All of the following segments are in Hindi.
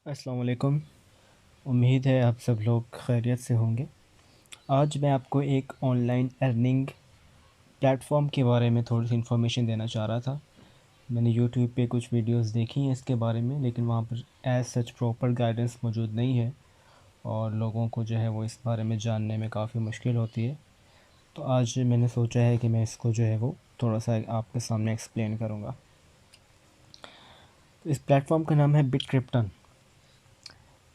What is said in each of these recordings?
अस्सलाम वालेकुम। उम्मीद है आप सब लोग खैरियत से होंगे। आज मैं आपको एक ऑनलाइन अर्निंग प्लेटफॉर्म के बारे में थोड़ी सी इन्फॉर्मेशन देना चाह रहा था। मैंने यूट्यूब पे कुछ वीडियोस देखी हैं इसके बारे में, लेकिन वहाँ पर एज सच प्रॉपर गाइडेंस मौजूद नहीं है और लोगों को जो है वो इस बारे में जानने में काफ़ी मुश्किल होती है। तो आज मैंने सोचा है कि मैं इसको जो है वो थोड़ा सा आपके सामने एक्सप्लेन करूँगा। तो इस प्लेटफॉर्म का नाम है बिटक्रिप्टन।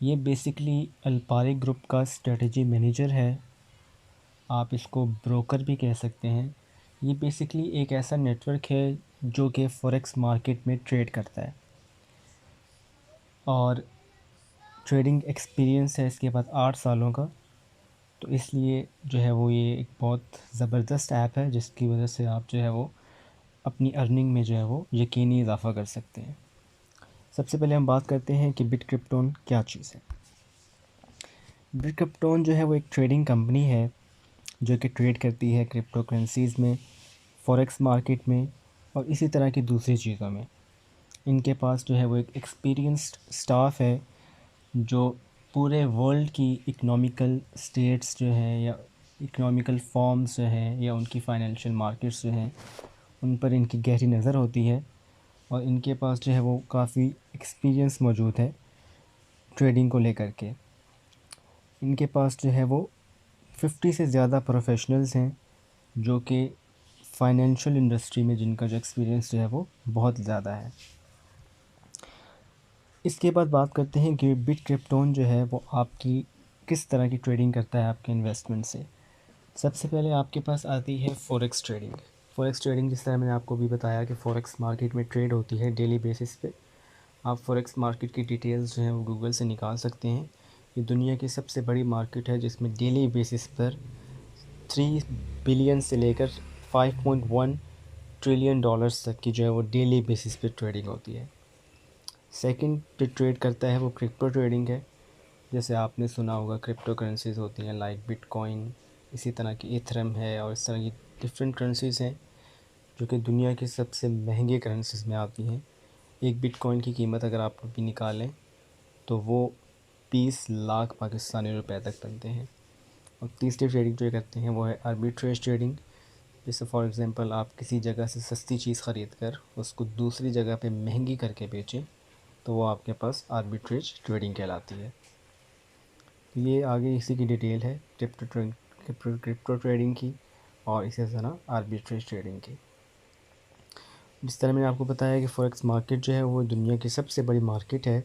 ये बेसिकली अल्पारी ग्रुप का स्ट्रेटजी मैनेजर है। आप इसको ब्रोकर भी कह सकते हैं। ये बेसिकली एक ऐसा नेटवर्क है जो कि फॉरेक्स मार्केट में ट्रेड करता है और ट्रेडिंग एक्सपीरियंस है इसके पास 8 सालों का। तो इसलिए जो है वो ये एक बहुत ज़बरदस्त ऐप है जिसकी वजह से आप जो है वो अपनी अर्निंग में जो है वो यकीनी इजाफ़ा कर सकते हैं। सबसे पहले हम बात करते हैं कि बिटक्रिप्टन क्या चीज़ है। बिटक्रिप्टन जो है वो एक ट्रेडिंग कंपनी है जो कि ट्रेड करती है क्रिप्टो करेंसीज़ में, फॉरेक्स मार्केट में और इसी तरह की दूसरी चीज़ों में। इनके पास जो है वो एक एक्सपीरियंस्ड स्टाफ है जो पूरे वर्ल्ड की इकोनॉमिकल स्टेट्स जो हैं या इकोनॉमिकल फॉर्म्स जो हैं या उनकी फाइनेंशियल मार्केट्स जो हैं उन पर इनकी गहरी नज़र होती है और इनके पास जो है वो काफ़ी एक्सपीरियंस मौजूद है ट्रेडिंग को लेकर के। इनके पास जो है वो 50 से ज़्यादा प्रोफेशनल्स हैं जो कि फाइनेंशियल इंडस्ट्री में जिनका जो एक्सपीरियंस जो है वो बहुत ज़्यादा है। इसके बाद बात करते हैं कि बिटक्रिप्टन जो है वो आपकी किस तरह की ट्रेडिंग करता है आपके इन्वेस्टमेंट से। सबसे पहले आपके पास आती है फॉरेक्स ट्रेडिंग। फॉरेक्स ट्रेडिंग जिस तरह मैंने आपको भी बताया कि फॉरेक्स मार्केट में ट्रेड होती है डेली बेसिस पे। आप फॉरेक्स मार्केट की डिटेल्स जो हैं वो गूगल से निकाल सकते हैं। ये दुनिया की सबसे बड़ी मार्केट है जिसमें डेली बेसिस पर 3 बिलियन से लेकर 5.1 ट्रिलियन डॉलर्स तक की जो है वो डेली बेसिस पे ट्रेडिंग होती है। सेकंड जो ट्रेड करता है वो क्रिप्टो ट्रेडिंग है। जैसे आपने सुना होगा क्रिप्टो करेंसीज़ होती हैं लाइक बिटकॉइन, इसी तरह की इथरम है और इस तरह की डिफरेंट करेंसीज़ हैं जो कि दुनिया की सबसे महंगी करेंसीज़ में आती हैं। एक बिटकॉइन की कीमत अगर आप अभी निकालें तो वो 20 लाख पाकिस्तानी रुपए तक बनते हैं। और तीसरी ट्रेडिंग जो करते हैं वो है आर्बिट्रेज ट्रेडिंग। जैसे फॉर एग्ज़ाम्पल आप किसी जगह से सस्ती चीज़ ख़रीद कर उसको दूसरी जगह पे महंगी करके बेचें तो वो आपके पास आर्बिट्रेज ट्रेडिंग कहलाती है। तो ये आगे इसी की डिटेल है क्रिप्टो ट्रेडिंग की और इसी तरह आर्बिट्रेज ट्रेडिंग की। जिस तरह मैंने आपको बताया कि फॉरेक्स मार्केट जो है वो दुनिया की सबसे बड़ी मार्केट है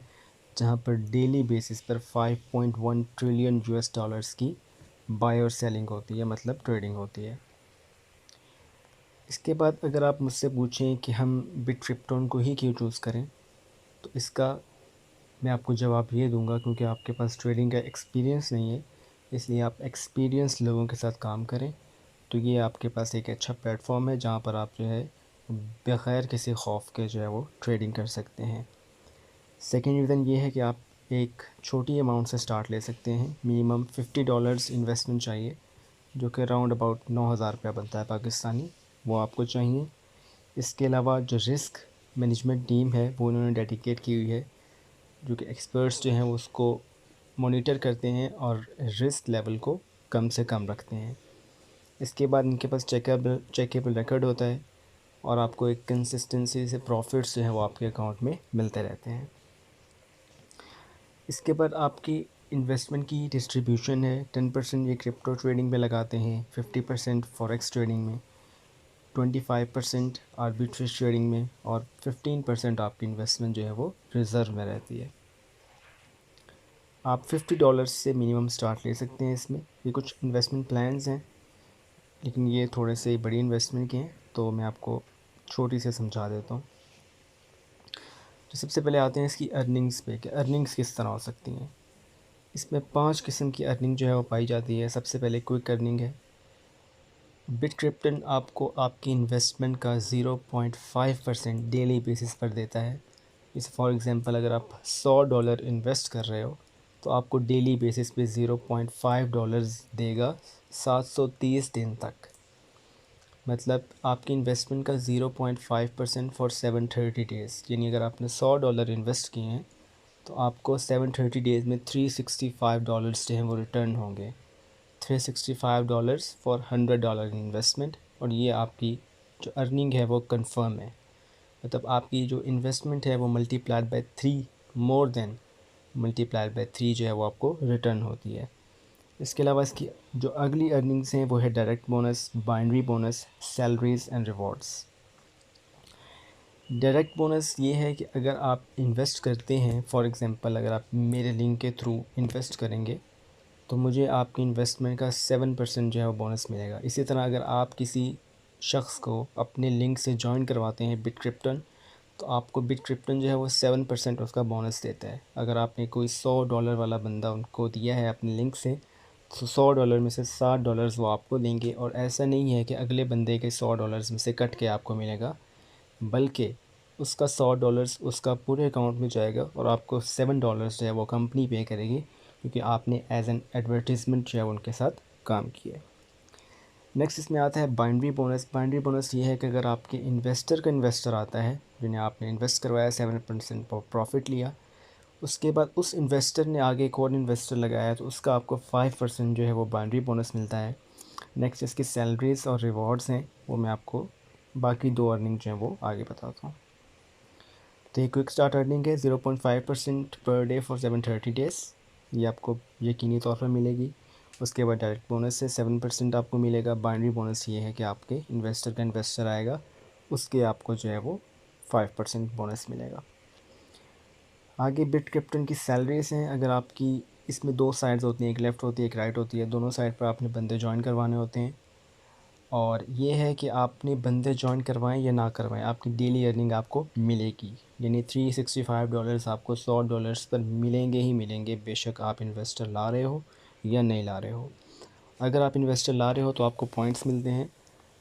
जहाँ पर डेली बेसिस पर 5.1 ट्रिलियन यूएस डॉलर्स की बाय और सेलिंग होती है, मतलब ट्रेडिंग होती है। इसके बाद अगर आप मुझसे पूछें कि हम बिटक्रिप्टन को ही क्यों चूज़ करें, तो इसका मैं आपको जवाब ये दूंगा क्योंकि आपके पास ट्रेडिंग का एक्सपीरियंस नहीं है, इसलिए आप एक्सपीरियंस लोगों के साथ काम करें। तो ये आपके पास एक अच्छा प्लेटफॉर्म है जहाँ पर आप जो है बग़ैर किसी खौफ के जो है वो ट्रेडिंग कर सकते हैं। सेकेंड रीज़न ये है कि आप एक छोटी अमाउंट से स्टार्ट ले सकते हैं। मिनिमम $50 इन्वेस्टमेंट चाहिए जो कि अराउंड अबाउट 9,000 रुपया बनता है पाकिस्तानी, वो आपको चाहिए। इसके अलावा जो रिस्क मैनेजमेंट टीम है वो उन्होंने डेडिकेट की हुई है जो कि एक्सपर्ट्स जो हैं वो उसको मॉनिटर करते हैं और रिस्क लेवल को कम से कम रखते हैं। इसके बाद इनके पास चेकेबल रिकॉर्ड होता है और आपको एक कंसिस्टेंसी से प्रॉफिट्स जो है वो आपके अकाउंट में मिलते रहते हैं। इसके बाद आपकी इन्वेस्टमेंट की डिस्ट्रीब्यूशन है। 10% ये क्रिप्टो ट्रेडिंग में लगाते हैं, 50% फॉरेक्स ट्रेडिंग में, 25% आर्बिट्रेज ट्रेडिंग में और 15% आपकी इन्वेस्टमेंट जो है वो रिज़र्व में रहती है। आप $50 से मिनिमम स्टार्ट ले सकते हैं इसमें। ये कुछ इन्वेस्टमेंट प्लान्स हैं लेकिन ये थोड़े से बड़ी इन्वेस्टमेंट के हैं, तो मैं आपको छोटी से समझा देता हूँ। तो सबसे पहले आते हैं इसकी अर्निंग्स पे कि अर्निंग्स किस तरह हो सकती हैं। इसमें 5 किस्म की अर्निंग जो है वो पाई जाती है। सबसे पहले क्विक अर्निंग है। बिटक्रिप्टन आपको आपकी इन्वेस्टमेंट का 0.5% डेली बेसिस पर देता है। जैसे फॉर एग्ज़ाम्पल अगर आप $100 इन्वेस्ट कर रहे हो तो आपको डेली बेसिस पे $0.5 देगा 730 दिन तक। मतलब आपकी इन्वेस्टमेंट का 0.5% फॉर 730 डेज़, यानी अगर आपने $100 इन्वेस्ट किए हैं तो आपको 730 डेज़ में $365 जो हैं वो रिटर्न होंगे। $365 फॉर $100 इन्वेस्टमेंट, और ये आपकी जो अर्निंग है वो कंफर्म है। मतलब आपकी जो इन्वेस्टमेंट है वो multiplied by 3, more than multiplied by 3 जो है वो आपको रिटर्न होती है। इसके अलावा इसकी जो अगली अर्निंग्स हैं वो है direct bonus, binary bonus, salaries and rewards. Direct bonus ये है कि अगर आप इन्वेस्ट करते हैं, फॉर एग्ज़ाम्पल अगर आप मेरे लिंक के थ्रू इन्वेस्ट करेंगे तो मुझे आपकी इन्वेस्टमेंट का 7% जो है वो बोनस मिलेगा। इसी तरह अगर आप किसी शख्स को अपने लिंक से जॉइन करवाते हैं बिटक्रिप्टन, तो आपको बिटक्रिप्टन जो है वो 7% उसका बोनस देता है। अगर आपने कोई $100 वाला बंदा उनको दिया है अपने लिंक से, तो $100 में से $60 वो आपको देंगे। और ऐसा नहीं है कि अगले बंदे के $100 में से कट के आपको मिलेगा, बल्कि उसका $100 उसका पूरे अकाउंट में जाएगा और आपको $7 जो है वो कंपनी पे करेगी, क्योंकि आपने एज एन एडवर्टीज़मेंट जो है उनके साथ काम किया है। नेक्स्ट इसमें आता है बाइनरी बोनस। बाइनरी बोनस ये है कि अगर आपके इन्वेस्टर का इन्वेस्टर आता है जिन्हें आपने इन्वेस्ट करवाया, 7% प्रॉफिट लिया, उसके बाद उस इन्वेस्टर ने आगे एक और इन्वेस्टर लगाया तो उसका आपको 5% जो है वो बाइनरी बोनस मिलता है। नेक्स्ट इसकी सैलरीज़ और रिवॉर्ड्स हैं, वो मैं आपको बाकी दो अर्निंग जो हैं वो आगे बताता हूँ। तो ये क्विक स्टार्ट अर्निंग है 0.5% पर डे फॉर 730 डेज़, ये आपको यकीनी तौर पर मिलेगी। उसके बाद डायरेक्ट बोनस से 7% आपको मिलेगा। बाइनरी बोनस ये है कि आपके इन्वेस्टर का इन्वेस्टर आएगा, उसके आपको जो है वो 5% बोनस मिलेगा। आगे बिटक्रिप्टन की सैलरीज हैं। अगर आपकी इसमें दो साइड्स होती हैं, एक लेफ़्ट होती है एक राइट होती है, दोनों साइड पर आपने बंदे ज्वाइन करवाने होते हैं। और ये है कि आपने बंदे ज्वाइन करवाएं या ना करवाएं, आपकी डेली अर्निंग आपको मिलेगी। यानी $365 आपको $100 पर मिलेंगे ही मिलेंगे, बेशक आप इन्वेस्टर ला रहे हो या नहीं ला रहे हो। अगर आप इन्वेस्टर ला रहे हो तो आपको पॉइंट्स मिलते हैं।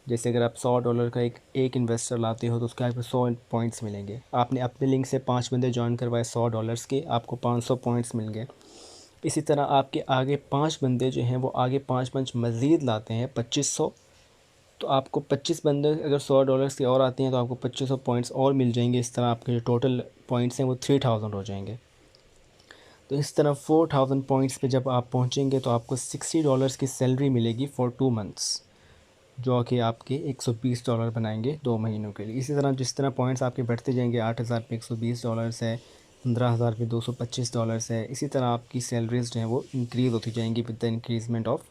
जैसे अगर आप $100 का एक इन्वेस्टर लाते हो तो उसके आपको 100 पॉइंट्स मिलेंगे। आपने अपने लिंक से 5 बंदे ज्वाइन करवाए $100 के, आपको 500 पॉइंट्स मिल गए। इसी तरह आपके आगे 5 बंदे जो हैं वो आगे 5 मज़ीद लाते हैं 2500, तो आपको 25 बंदे अगर $100 के और आते हैं तो आपको 2500 पॉइंट्स और मिल जाएंगे। इस तरह आपके जो टोटल पॉइंट्स हैं वो 3000 हो जाएंगे। तो इस तरह 4000 पॉइंट्स पे जब आप पहुंचेंगे तो आपको $60 की सैलरी मिलेगी फॉर 2 मंथ्स, जो कि आपके $120 बनाएंगे 2 महीनों के लिए। इसी तरह जिस तरह पॉइंट्स आपके बढ़ते जाएंगे, 8000 पे $120 है, 15000 पे $225 है, इसी तरह आपकी सैलरीज जो हैं वो इंक्रीज़ होती जाएंगी विद द इंक्रीजमेंट ऑफ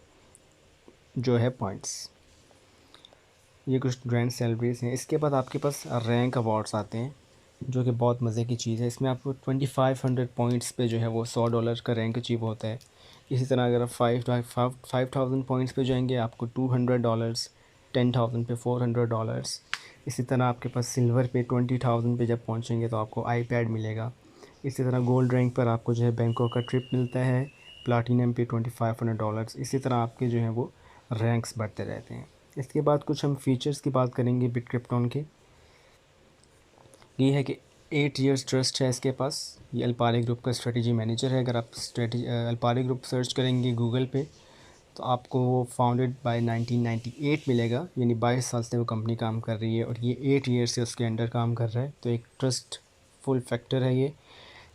जो है पॉइंट्स। ये कुछ ग्रैंड सैलरीज़ हैं। इसके बाद आपके पास रैंक अवार्ड्स आते हैं, जो कि बहुत मज़े की चीज़ है। इसमें आपको 2500 पॉइंट्स पे जो है वो $100 का रैंक अचीव होता है। इसी तरह अगर आप 5000 पॉइंट्स पे जाएंगे आपको $200, 10,000 पे $400। इसी तरह आपके पास सिल्वर पे 20,000 पे जब पहुंचेंगे तो आपको आईपैड मिलेगा। इसी तरह गोल्ड रैंक पर आपको जो है बैंकॉक का ट्रिप मिलता है, प्लाटीनम पे $2500। इसी तरह आपके जो हैं वो रैंक्स बढ़ते रहते हैं। इसके बाद कुछ हम फीचर्स की बात करेंगे बिटक्रिप्टन के। ये है कि 8 इयर्स ट्रस्ट है इसके पास। ये अल्पारी ग्रुप का स्ट्रेटजी मैनेजर है। अगर आप अल्पारी ग्रुप सर्च करेंगे गूगल पे तो आपको वो फाउंडेड बाय 1998 मिलेगा, यानी 22 साल से वो कंपनी काम कर रही है और ये 8 ईयर से उसके अंडर काम कर रहा है, तो एक ट्रस्ट फुल फैक्टर है ये।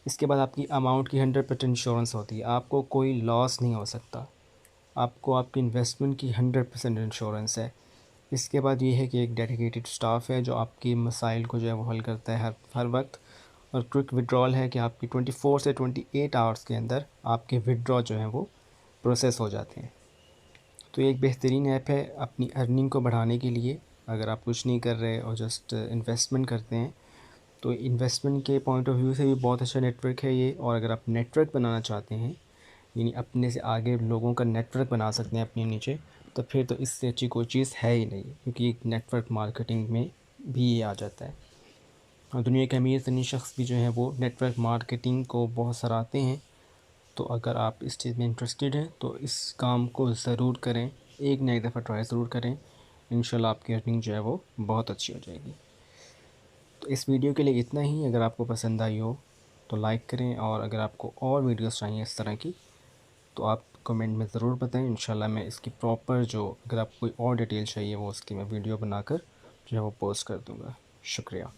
इसके बाद आपकी अमाउंट की 100% इंश्योरेंस होती है, आपको कोई लॉस नहीं हो सकता, आपको आपकी इन्वेस्टमेंट की 100% इंश्योरेंस है। इसके बाद ये है कि एक डेडिकेटेड स्टाफ है जो आपकी मसाइल को जो है वो हल करता है हर वक्त। और क्विक विड्रॉल है कि आपकी 24 से 28 आवर्स के अंदर आपके विड्रॉ जो हैं वो प्रोसेस हो जाते हैं। तो ये एक बेहतरीन ऐप है अपनी अर्निंग को बढ़ाने के लिए। अगर आप कुछ नहीं कर रहे और जस्ट इन्वेस्टमेंट करते हैं तो इन्वेस्टमेंट के पॉइंट ऑफ व्यू से भी बहुत अच्छा नेटवर्क है ये। और अगर आप नेटवर्क बनाना चाहते हैं, यानी अपने से आगे लोगों का नेटवर्क बना सकते हैं अपने नीचे, तो फिर तो इससे अच्छी कोई चीज़ है ही नहीं, क्योंकि एक नेटवर्क मार्केटिंग में भी ये आ जाता है। और दुनिया के अमीर तरीन शख्स भी जो हैं वो नेटवर्क मार्केटिंग को बहुत सराहते हैं। तो अगर आप इस चीज़ में इंटरेस्टेड हैं तो इस काम को ज़रूर करें, एक ना एक दफ़ा ट्राई ज़रूर करें, इंशाल्लाह आपकी अर्निंग जो है वो बहुत अच्छी हो जाएगी। तो इस वीडियो के लिए इतना ही। अगर आपको पसंद आई हो तो लाइक करें, और अगर आपको और वीडियोस चाहिए इस तरह की तो आप कमेंट में ज़रूर बताएं। इंशाल्लाह मैं इसकी प्रॉपर जो अगर आपको कोई और डिटेल चाहिए वो उसकी मैं वीडियो बनाकर जो है वो पोस्ट कर दूँगा। शुक्रिया।